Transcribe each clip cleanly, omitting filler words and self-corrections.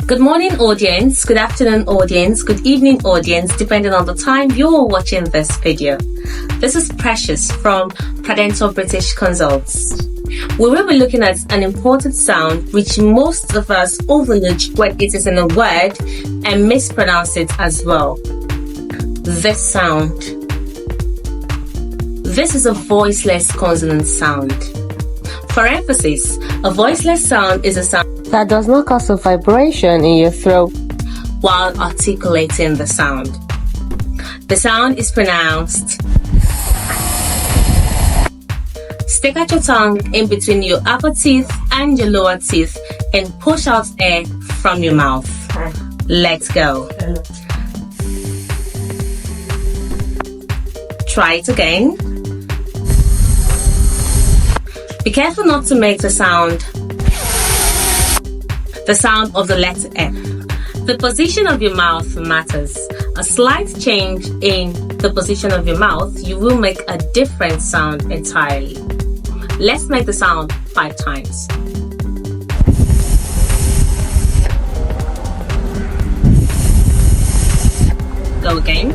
Good morning, audience, good afternoon, audience, good evening, audience, depending on the time you're watching this video. This is Precious from Prudential British Consults. We will be looking at an important sound which most of us overlook when it is in a word and mispronounce it as well. This sound. This is a voiceless consonant sound. For emphasis, a voiceless sound is a sound that does not cause a vibration in your throat while articulating the sound. The sound is pronounced. Stick out your tongue in between your upper teeth and your lower teeth and push out air from your mouth. Let's go. Try it again. Be careful not to make the sound of the letter F. The position of your mouth matters. A slight change in the position of your mouth, you will make a different sound entirely. Let's make the sound 5 times. Go again.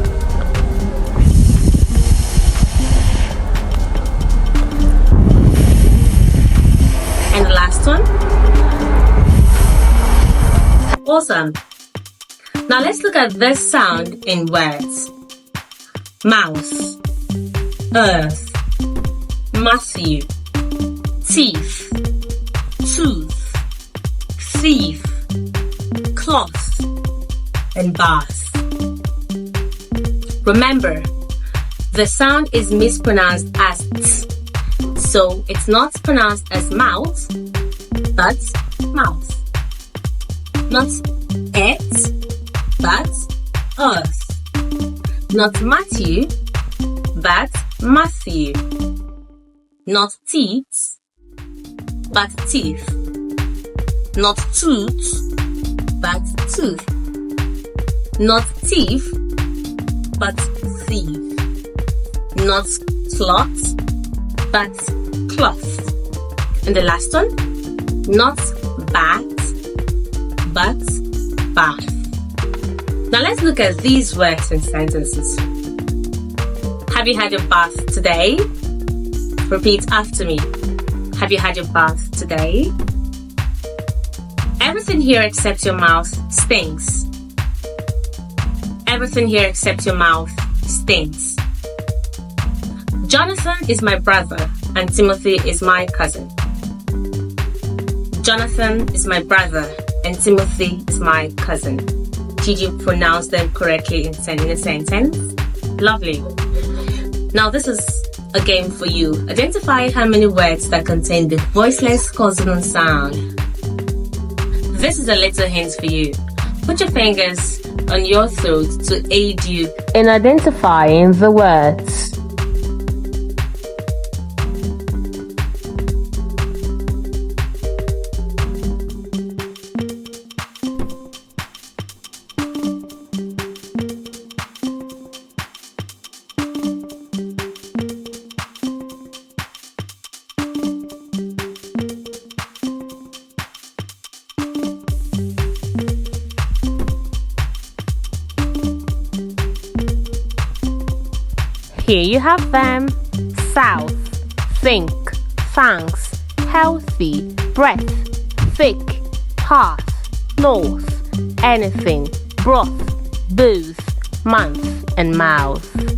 And the last one. Awesome. Now let's look at this sound in words. Mouse, earth, Matthew, teeth, tooth, thief, cloth, and bath. Remember, the sound is mispronounced as t, so it's not pronounced as mouth, but mouth. Not it, but earth. Not Matthew, but Matthew. Not teeth, but teeth. Not tooth, but tooth. Not thief, but thief. Not cloth, but cloth. And the last one, not bat, but bath. Now let's look at these words and sentences. Have you had your bath today? Repeat after me. Have you had your bath today? Everything here except your mouth stinks. Everything here except your mouth stinks. Jonathan is my brother and Timothy is my cousin. Jonathan is my brother and Timothy is my cousin. Did you pronounce them correctly in a sentence? Lovely. Now this is a game for you. Identify how many words that contain the voiceless consonant sound. This is a little hint for you. Put your fingers on your throat to aid you in identifying the words. Here you have them. South, think, thanks, healthy, breath, thick, path, north, anything, broth, booth, month, and mouth.